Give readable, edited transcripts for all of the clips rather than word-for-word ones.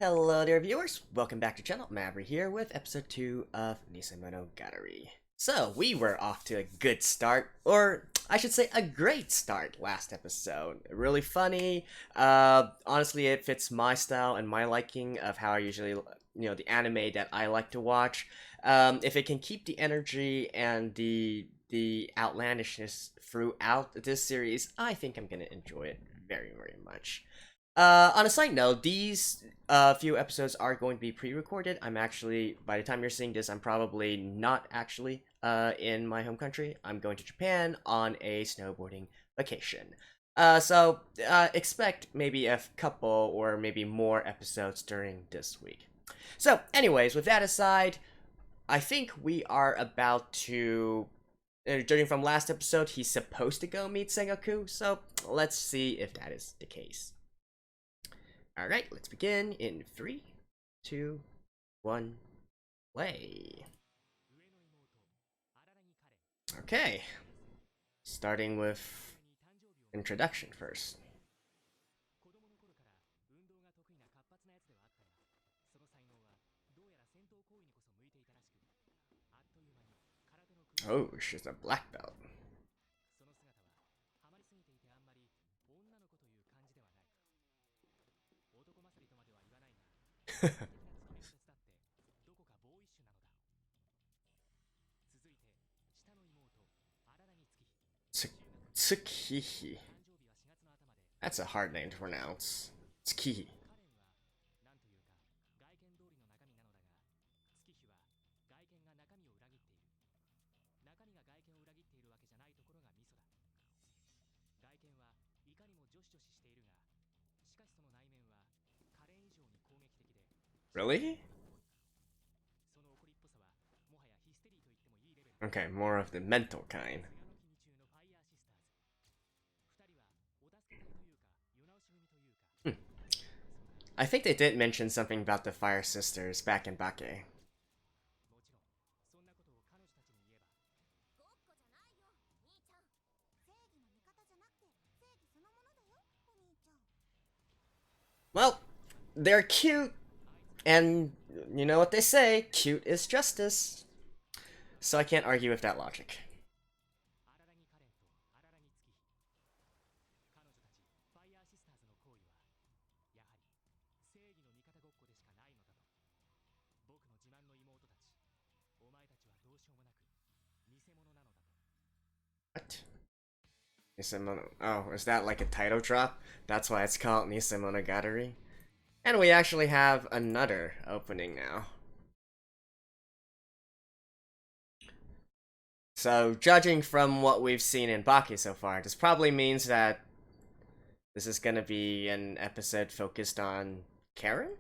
Hello there, viewers. Welcome back to the channel. Maverick here with episode 2 of Nisemonogatari. So, we were off to a good start, or I should say a great start last episode. Really funny. Honestly, it fits my style and my liking of how I usually, the anime that I like to watch. If it can keep the energy and the outlandishness throughout this series, I think I'm gonna enjoy it very, very much. On a side note, these few episodes are going to be pre-recorded. I'm actually, by the time you're seeing this, I'm probably not actually in my home country. I'm going to Japan on a snowboarding vacation. So expect maybe a couple or maybe more episodes during this week. So, anyways, with that aside, I think we are about to. Judging from last episode, he's supposed to go meet Sengoku, so let's see if that is the case. Alright, let's begin in 3, 2, 1, play. Okay, starting with introduction first. Oh, she's a black belt. Tsukihi. That's a hard name to pronounce. Tsukihi. Really? Okay, more of the mental kind. I think they did mention something about the Fire Sisters back in Bake. Well, they're cute, and you know what they say, cute is justice. So I can't argue with that logic. What? Nisemono. Oh, is that like a title drop? That's why it's called Nisemonogatari. And we actually have another opening now. So, judging from what we've seen in Baki so far, this probably means that this is gonna be an episode focused on Karen?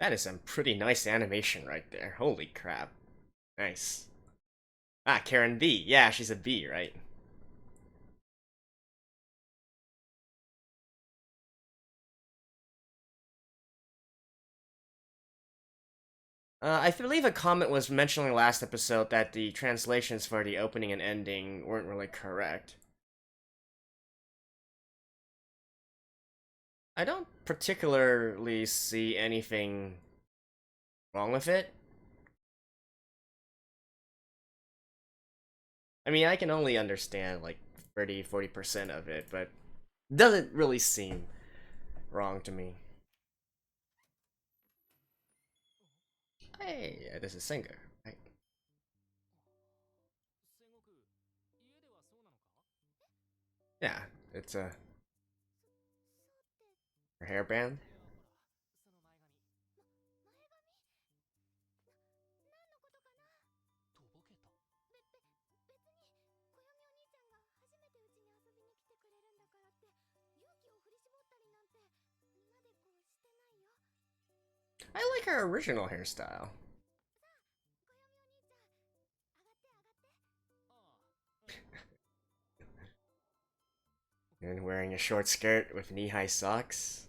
That is some pretty nice animation right there. Holy crap. Nice. Ah, Karen B. Yeah, she's a B, right? I believe a comment was mentioning last episode that the translations for the opening and ending weren't really correct. I don't particularly see anything wrong with it. I mean, I can only understand like 30-40% of it, but doesn't really seem wrong to me. Hey, this is Singer, right? Yeah, it's a her hairband. I like her original hairstyle. And wearing a short skirt with knee-high socks.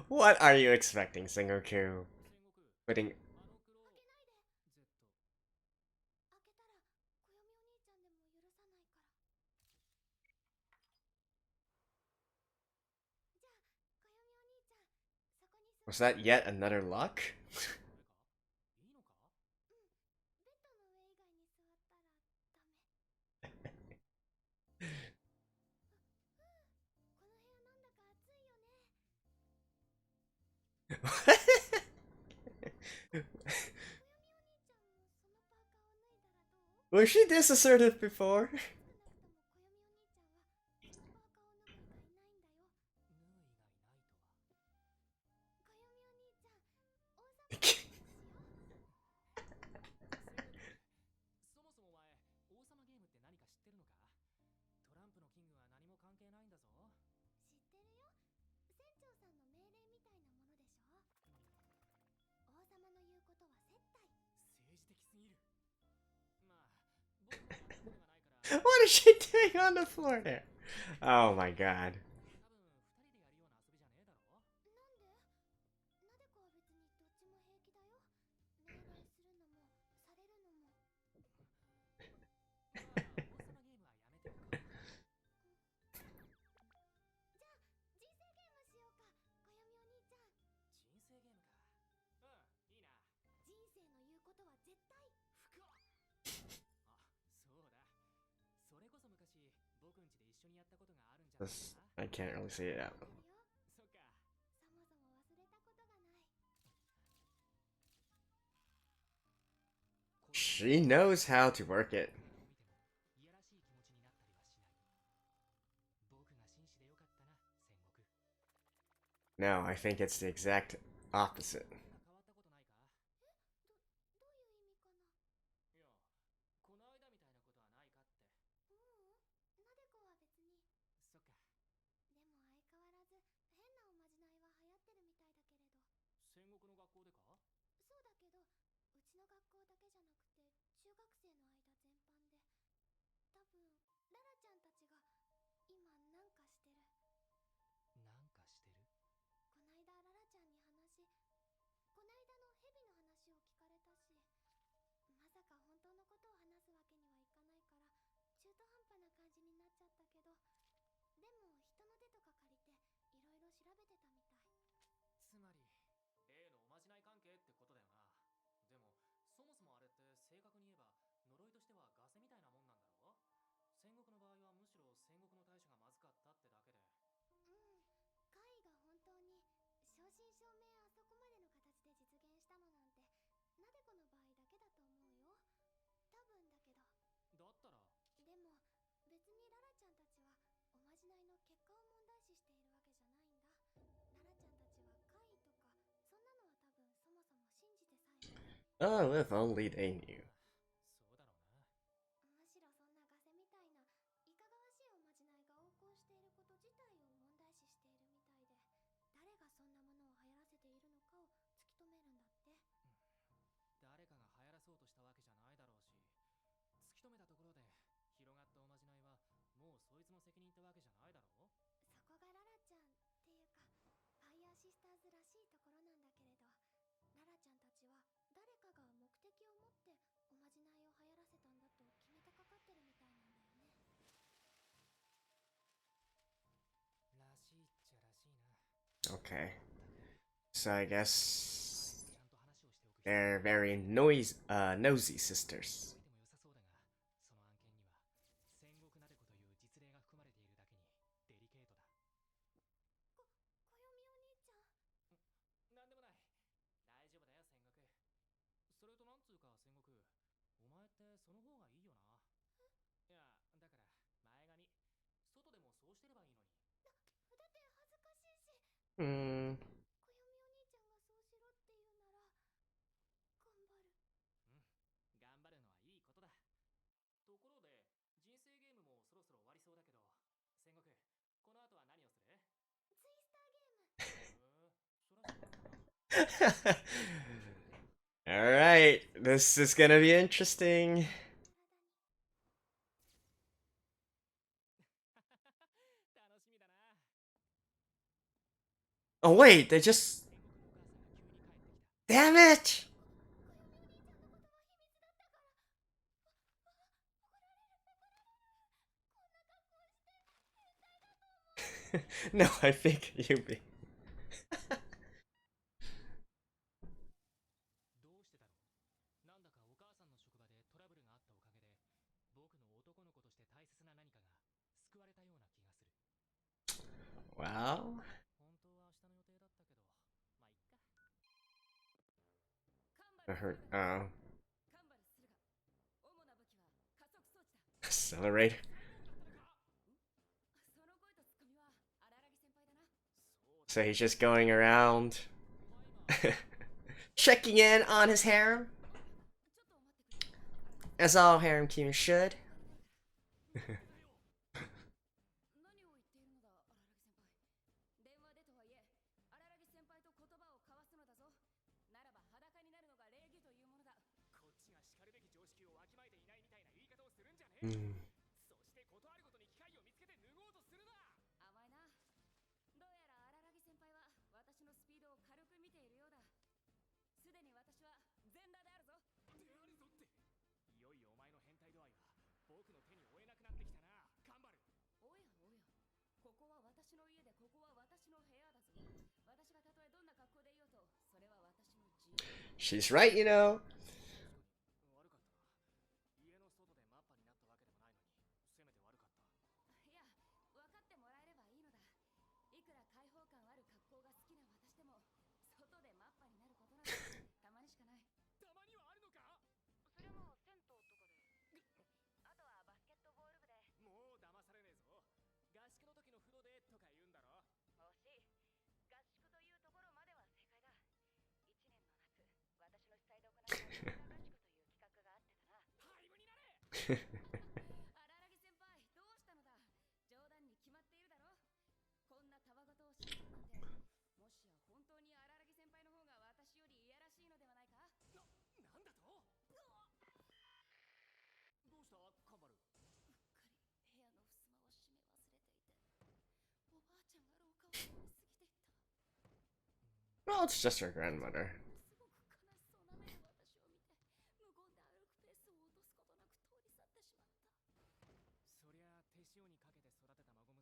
What are you expecting, Sengoku? Putting... Was that yet another luck? Was she this assertive before? What is she doing on the floor there? Oh my god. I can't really see it out. She knows how to work it. No, I think it's the exact opposite. Oh, if only they knew. Okay. So I guess they're very nosy sisters. Hmm. 頑張るのはいいことだ。ところで、人生ゲームもそろそろ終わりそうだけど、戦国、この後は何をする？ Alright, this is gonna be interesting. Oh wait, they just... Damn it! No, I think you be. どうしてだろう？なんだかお母さんの職場でトラブルがあったおかげで僕の男の子として大切な何かが救われたような気がする。 Well, 本当は明日の予定だったけど、まあいっか。 I heard. カンバルするが主な武器は加速装置だ。 Accelerate. そんなことだったのか？そうだ。 So he's just going around お前今 checking in on his harem, ちょっと待ってくれ。荒木先輩。 as all harem kings should. なんでを言っているのだ、荒木先輩。電話でとはいえ、荒木先輩と言葉を交わすのだぞ。ならば裸になるのが礼儀というものだ。こっちが叱るべき常識をわきまえていないみたいな言い方をするんじゃねえ。うん。甘いな。どうやら荒木先輩は私のスピードを軽く見ているようだ。すでに私は全裸であるぞ。てあるぞって。いよいよお前の変態度合いは僕の手に負えなくなってきたな、カンバル。おやおや、ここは私の家でここは私の部屋だぞ。私がたとえどんな格好でいようと、それは私の自由。Well, it's just her grandmother. そりゃ手塩にかけて育てた孫娘がマッパで電話してたらな。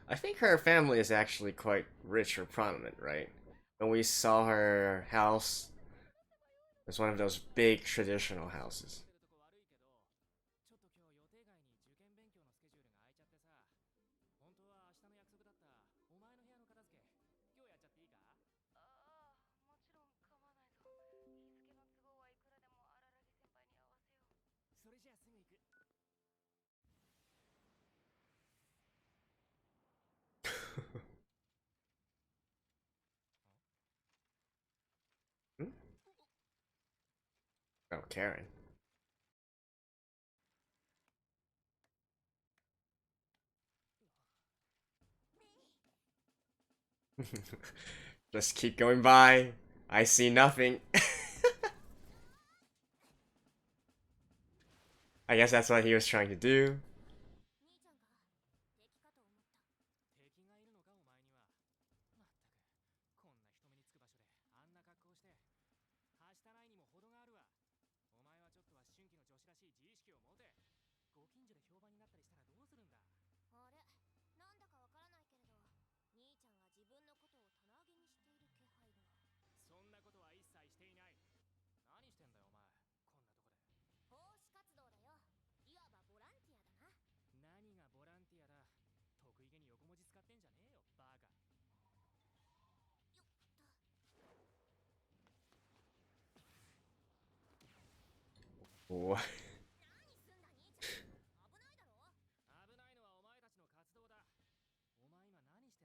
I think her family is actually quite rich or prominent, right? When we saw her house, it's one of those big traditional houses. ちょっと今日予定外に受験勉強のスケジュールが空いちゃってさ。本当は明日の約束だったお前の部屋の片付け。今日やっちゃっていいか？ああ、もちろん構わないぞ。日付の都合はいくらでも荒木先輩に合わせよう。それじゃあすぐ行く。 Hmm? Oh, Karen. Just keep going by. I see nothing. I guess that's what he was trying to do. 何すんだ兄ちゃん。危ないだろ。 What? 危ないのはお前たちの活動だ。お前今何してんだ？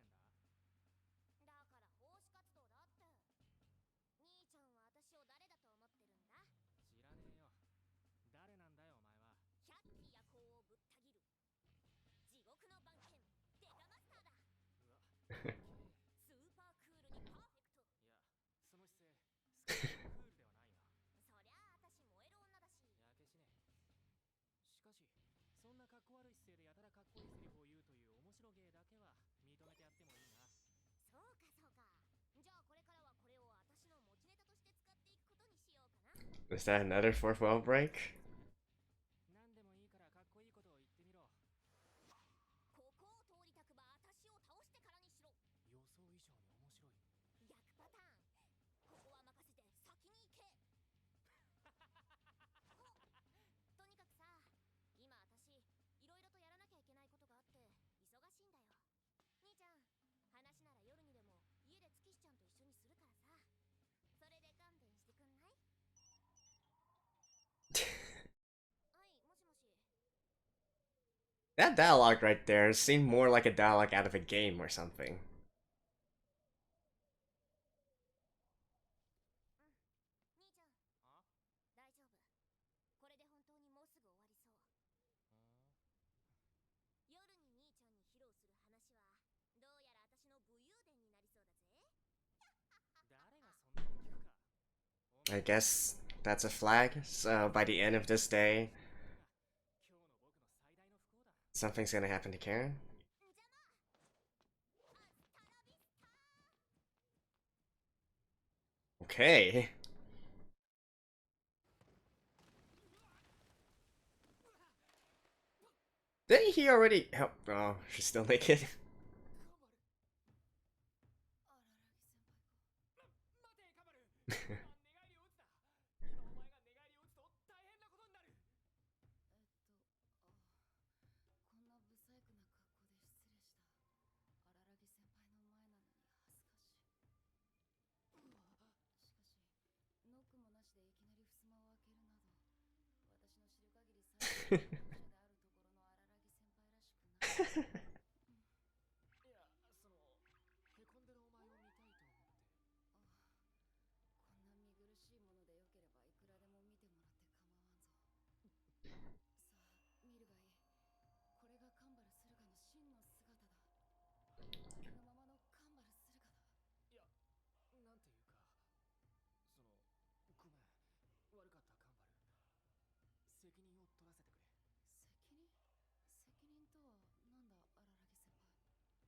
Is that another fourth wall break? 何でもいいからかっこいいことを言ってみろ。ここを通りたくば私を倒してからにしろ。予想以上に面白い。逆パターン。ここは任せて先に行け。とにかくさ、今私いろいろとやらなきゃいけないことがあって忙しいんだよ。兄ちゃん、話なら夜にでも家で月日ちゃんと一緒にするからさ。それで勘弁してくんない？はい、もしもし。 That dialogue right there seemed more like a dialogue out of a game or something. 兄ちゃん、あ大丈夫。これで本当にもうすぐ終わりそう。夜に兄ちゃんに披露する話はどうやら私の武勇伝になりそうだぜ。誰がそんなの聞くか。 I guess that's a flag. So by the end of this day, 今日の僕の最大の不幸だ。 something's gonna happen to Karen. 邪魔。アスタラビスタ。 Okay. Didn't he already help? Oh, she's still naked. 待てカバル。今寝返りを打つな。今お前が寝返りを打つと大変なことになる。こんな不細工な格好で失礼した。荒木先輩の前なのに恥ずかしい。しかし、ノックもなしでいきなり襖を開けるなど、私の知る限り最後の者であるところの荒木先輩らしくない。いや、そのへこんでるお前を見たいと思って。こんな見苦しいものでよければいくらでも見てもらって構わんぞ。さあ、見るがいい。これがカンバル駿河の真の姿だ。ありのままのカンバル駿河だ。いや、なんていうか、そのごめん、悪かったカンバル。責任を取らせてくれ。責任とはなんだ、荒木先輩。結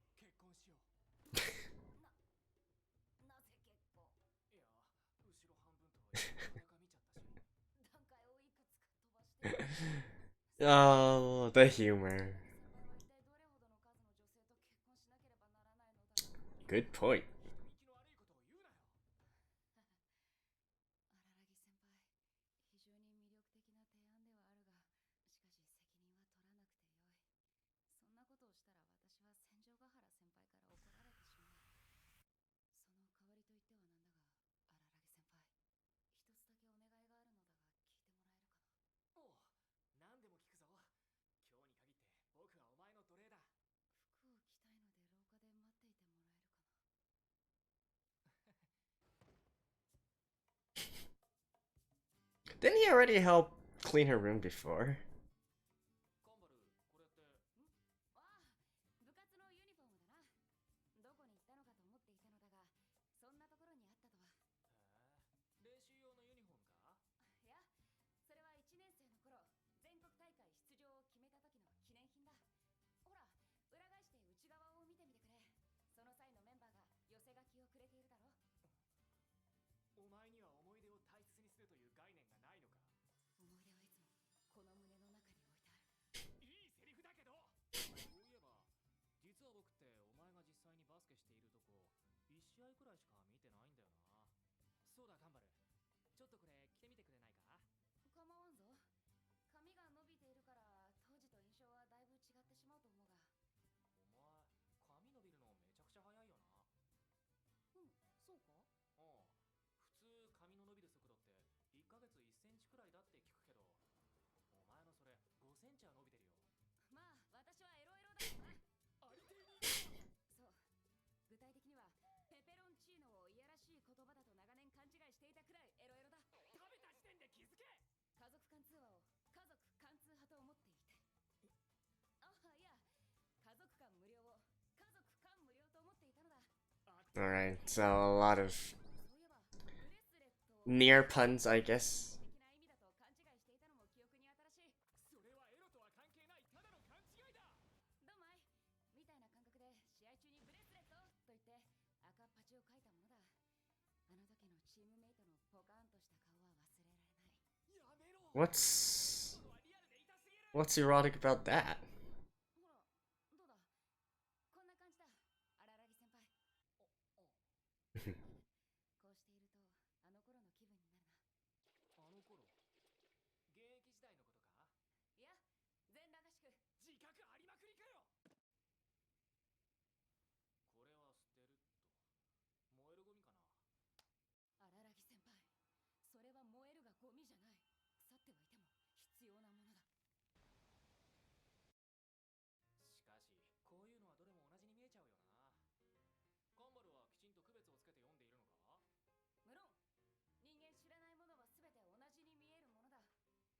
婚しよう。なぜ結婚？いや、後ろ半分と裸見ちゃったし。段階をいくつか飛ばしてる。Oh, the humor. 先輩は一体どれほどの数の女性と結婚しなければならないのだろう。 Good point. 人気の悪いことを言うなよ。荒木先輩、非常に魅力的な提案ではあるが、しかし責任は取らなくてよい。そんなことをしたら私は戦場ヶ原先輩から怒られてしまう。その代わりと言ってはなんだが、荒木先輩、一つだけお願いがあるのだが聞いてもらえるかな。おう、何でも聞くぞ。今日に限って僕はお前の奴隷だ。服を着たいので廊下で待っていてもらえるかな。Didn't he already help clean her room before? カンバル、これって。ああ、部活のユニフォームだな。どこに行ったのかと思っていたのだが、そんなところにあったとは。へえ、練習用のユニフォームか？いや、それは1年生の頃、全国大会出場を決めた時の記念品だ。ほら、裏返して内側を見てみてくれ。その際のメンバーが寄せ書きをくれているだろう。お前には思い出を大切にするという概念がないのか？思い出はいつもこの胸の中に置いてある。いいセリフだけど。そういえば、実は僕ってお前が実際にバスケしているとこ1試合くらいしか見てないんだよな。そうだカンバル、ちょっとこれ着てみてくれないか？構わんぞ。髪が伸びているから当時と印象はだいぶ違ってしまうと思うが。お前、髪伸びるのめちゃくちゃ早いよな。うん、そうか？ああ、普通髪の伸びる速度って1ヶ月1センチくらいだって聞くけど、お前のそれ5センチは伸びてるよ。まあ、私はエロエロだけどな。ありていに。そう。具体的には、ペペロンチーノをいやらしい言葉だと長年勘違いしていたくらいエロエロだ。食べた時点で気づけ。家族間通話を家族貫通派と思っていて。あ、いや、家族間無料を家族間無料と思っていたのだ。 Alright, so a lot of そういえば、ブレスレットを near puns, I guess. 的な意味だと勘違いしていたのも記憶に新しい。それはエロとは関係ないただの勘違いだ。どうまいみたいな感覚で試合中にブレスレットと言って赤っ恥をかいたものだ。あの時のチームメイトのポカーンとした顔は忘れられない。What's erotic about that? ほらどうだこんな感じだ荒木先輩こうしているとあの頃の気分になるなあの頃現役時代のことかいや全裸合宿自覚ありまくりかよこれは捨てると燃えるゴミかな荒木先輩それは燃えるがゴミじゃない腐ってはいても必要なものだしかしこういうのはどれも同じに見えちゃうよなカンバルはきちんと区別をつけて読んでいるのか無論人間知らないものは全て同じに見えるものだ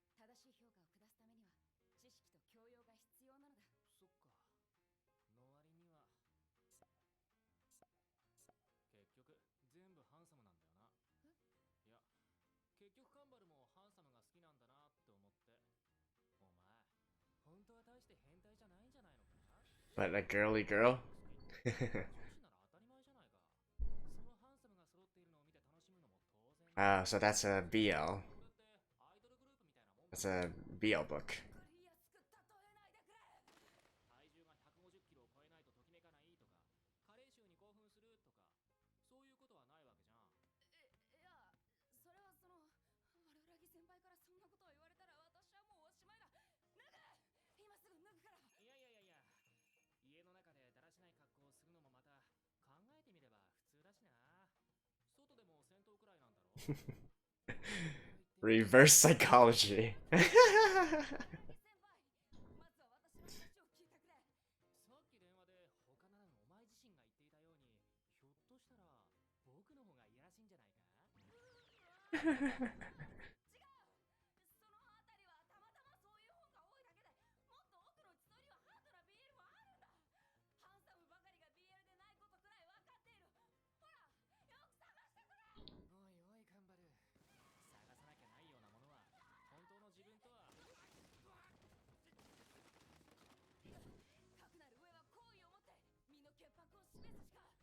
正しい評価を下すためには知識と教養が必要なのだそっかの割には結局全部ハンサムなんだよな。いや結局カンバルもハンサムが好きなんだなって思って。お前本当は大して変態じゃないんじゃないのか But a girly girl? 少しなら当たり前じゃないか。そのハンサムが揃っているのを見て楽しむのも当然。Oh, so that's a BL. これってアイドルグループみたいなもん。 That's a BL book. わかりやすく例えないでくれ体重が150キロを超えないとときめかないとか、加齢臭に興奮するとか、そういうことはないわけじゃん。いやそれはその荒木先輩からそんなことを言われたら私はもうおしまいだ脱ぐ今すぐ脱ぐからいやいやいやいや、家の中でだらしない格好をするのもまた考えてみれば普通だしな。外でも戦闘くらいなんだろReverse psychology. 荒木先輩まずは私の話を聞いてくれさっき電話で他ならぬお前自身が言っていたように、ひょっとしたら僕の方がいやらしいんじゃないか。違うそのあたりはたまたまそういう本が多いだけでもっと奥の地層にはハードな BL もあるんだハンサムばかりが BL でないことくらい分かっているほらよく探してくれおいおいカンバル、探さなきゃないようなものは本当の自分とは。かくなる上は好意を持って身の潔白を示すし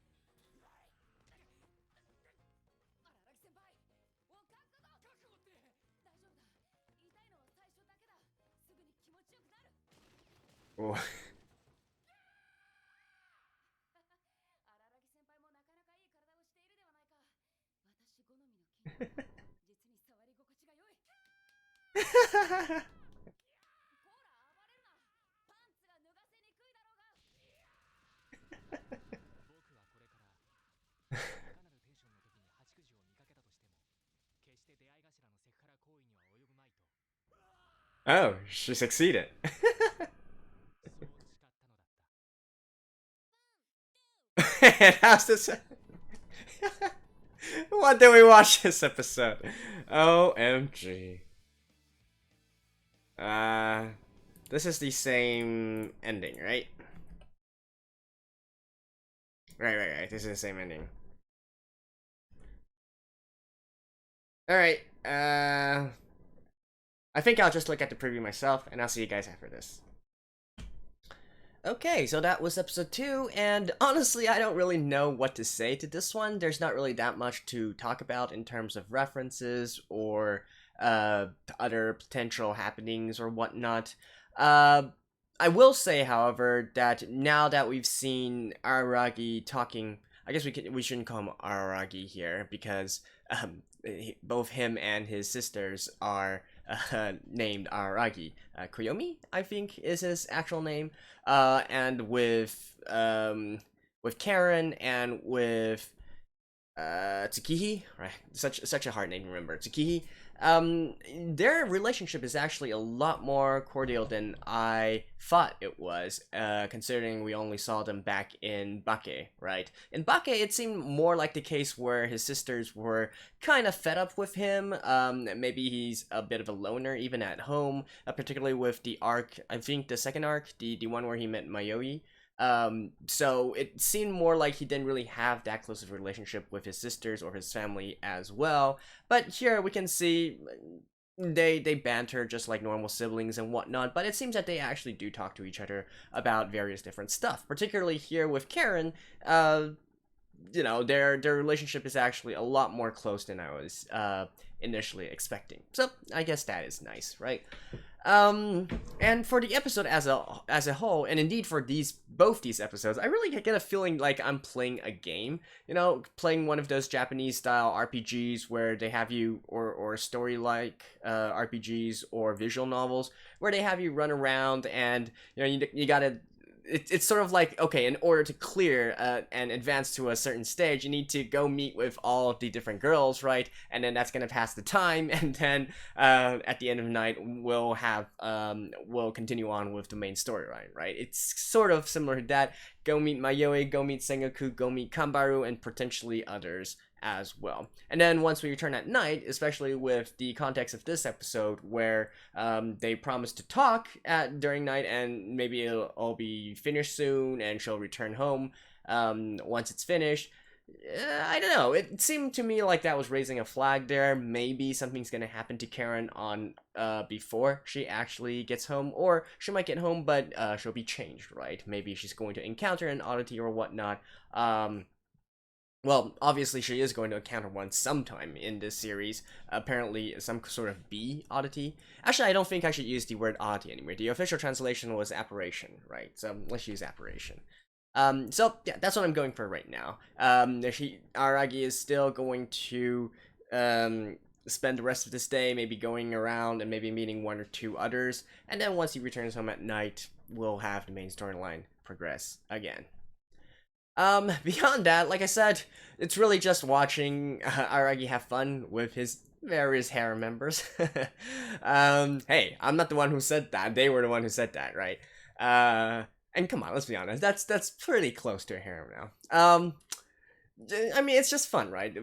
か荒木先輩お覚悟覚悟って。大丈夫だ痛いのは最初だけだすぐに気持ちよくなる Oh. 荒木先輩もなかなかいい体をしているではないか私好みの筋肉は実に触り心地が良いこら暴れるなパンツが脱がせにくいだろうが僕はこれからいかなるテンションの時に八九時を見かけたとしても、決して出会い頭のセクハラ行為には及ぶまいと。 Oh, she succeeded. そう誓ったのだった。 And how's this? What did we watch this episode? OMG. This is the same ending, right? Right. This is the same ending. Alright, I think I'll just look at the preview myself, and I'll see you guys after this. Okay, so that was episode 2, and honestly, I don't really know what to say to this one. There's not really that much to talk about in terms of references or other potential happenings or whatnot. I will say, however, that now that we've seen Araragi talking, I guess we shouldn't call him Araragi here because both him and his sisters are named Araragi. Koyomi, I think, is his actual name. And with Karen and with Tsukihi, right? Such a hard name to remember. Tsukihi. Their relationship is actually a lot more cordial than I thought it was, considering we only saw them back in Bake, right? In Bake, it seemed more like the case where his sisters were kind of fed up with him. Maybe he's a bit of a loner even at home, particularly with the arc, I think the second arc, the one where he met Mayoi. So it seemed more like he didn't really have that close of a relationship with his sisters or his family as well. But here we can see they banter just like normal siblings and whatnot, but it seems that they actually do talk to each other about various different stuff. Particularly here with Karen, their relationship is actually a lot more close than I was initially expecting. So I guess that is nice, right? And for the episode as a whole, and indeed for both these episodes, I really get a feeling like I'm playing a game. Playing one of those Japanese style RPGs where they have you, or story like RPGs or visual novels where they have you run around and you gotta. It's sort of like, okay, in order to clear and advance to a certain stage, you need to go meet with all of the different girls, right? And then that's gonna pass the time, and then at the end of the night, we'll continue on with the main storyline, right? It's sort of similar to that. Go meet Mayoi, go meet Sengoku, go meet Kambaru, and potentially others as well. And then once we return at night, especially with the context of this episode where they promise to talk during night, and maybe it'll all be finished soon and she'll return home once it's finished. I don't know, it seemed to me like that was raising a flag there. Maybe something's gonna happen to Karen on before she actually gets home, or she might get home but she'll be changed, right? Maybe she's going to encounter an oddity or whatnot. Well, obviously she is going to encounter one sometime in this series. Apparently some sort of bee oddity. Actually, I don't think I should use the word oddity anymore. The official translation was apparition, right? So let's use apparition. So yeah, that's what I'm going for right now. Aragi is still going to spend the rest of this day maybe going around and maybe meeting one or two others. And then once he returns home at night, we'll have the main storyline progress again. Beyond that, like I said, it's really just watching Aragi have fun with his various harem members. Hey, I'm not the one who said that. They were the one who said that, right? And come on, let's be honest. That's pretty close to a harem now. I mean, it's just fun, right?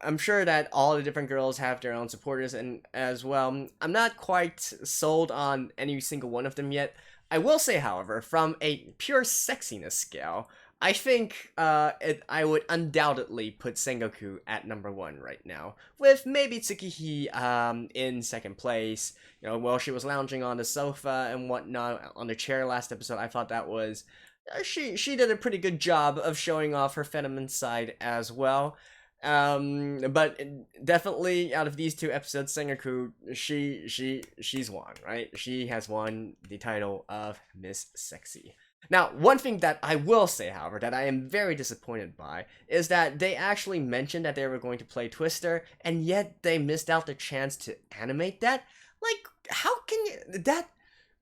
I'm sure that all the different girls have their own supporters, and as well, I'm not quite sold on any single one of them yet. I will say, however, from a pure sexiness scale, I think I would undoubtedly put Sengoku at number 1 right now, with maybe Tsukihi in second place. While she was lounging on the sofa and whatnot on the chair last episode, I thought that was she did a pretty good job of showing off her feminine side as well. But definitely out of these two episodes, Sengoku, she's won, right? She has won the title of Miss Sexy. Now, one thing that I will say, however, that I am very disappointed by, is that they actually mentioned that they were going to play Twister, and yet they missed out the chance to animate that. Like, how can you...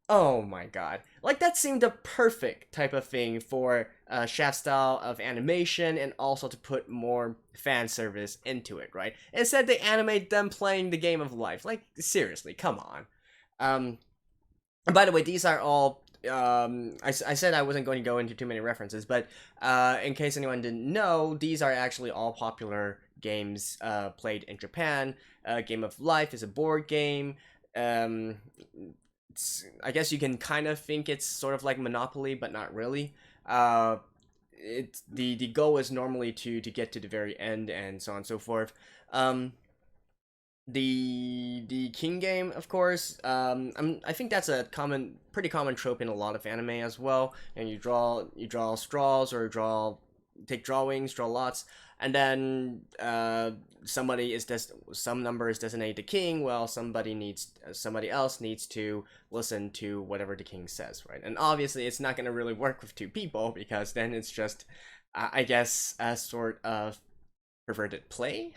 Oh my god. Like, that seemed the perfect type of thing for Shaft style of animation, and also to put more fan service into it, right? Instead, they animate them playing the game of life. Like, seriously, come on. By the way, these are all... I said I wasn't going to go into too many references, but in case anyone didn't know, these are actually all popular games played in Japan. Game of Life is a board game. I guess you can kind of think it's sort of like Monopoly, but not really. The goal is normally to get to the very end, and so on and so forth. The king game, of course, I think that's a pretty common trope in a lot of anime as well. And you draw straws, or take drawings, draw lots, and then some number is designated the king. Well, somebody else needs to listen to whatever the king says, right? And obviously, it's not gonna really work with two people, because then it's just, I guess, a sort of perverted play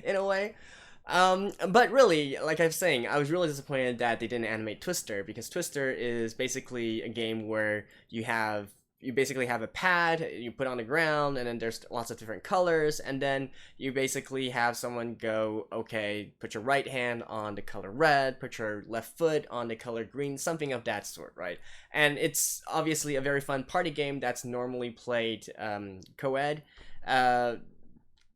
in a way. But really, like I was saying, I was really disappointed that they didn't animate Twister, because Twister is basically a game where you basically have a pad you put on the ground, and then there's lots of different colors, and then you basically have someone go, okay, put your right hand on the color red, put your left foot on the color green, something of that sort, right? And it's obviously a very fun party game that's normally played co-ed.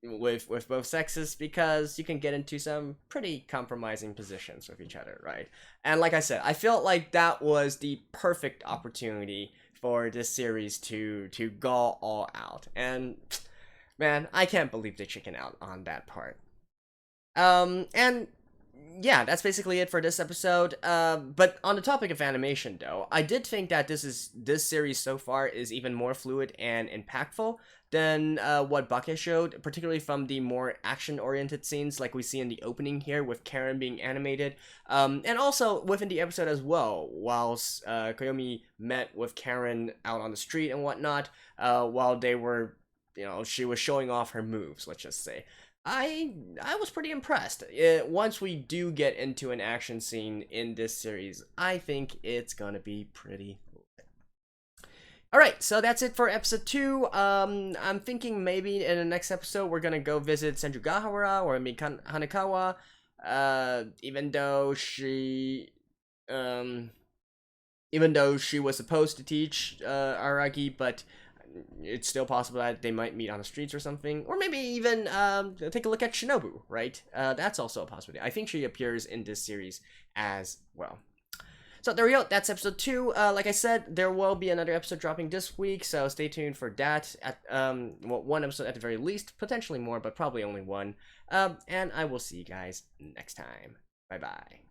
With both sexes, because you can get into some pretty compromising positions with each other, right? And like I said, I felt like that was the perfect opportunity for this series to go all out. And man, I can't believe they chicken out on that part. And yeah, that's basically it for this episode. But on the topic of animation, though, I did think that this series so far is even more fluid and impactful than what Bake showed, particularly from the more action-oriented scenes like we see in the opening here with Karen being animated, and also within the episode as well, whilst Koyomi met with Karen out on the street and whatnot, while they were, she was showing off her moves, let's just say. I was pretty impressed. Once we do get into an action scene in this series, I think it's gonna be pretty. Alright, so that's it for episode 2. I'm thinking maybe in the next episode we're gonna go visit Senjugahara or Hanekawa. Even though she was supposed to teach Araki, but it's still possible that they might meet on the streets or something. Or maybe even take a look at Shinobu, right? That's also a possibility. I think she appears in this series as well. So there we go, that's episode 2. Like I said, there will be another episode dropping this week, so stay tuned for that. At one episode at the very least, potentially more, but probably only one. And I will see you guys next time. Bye-bye.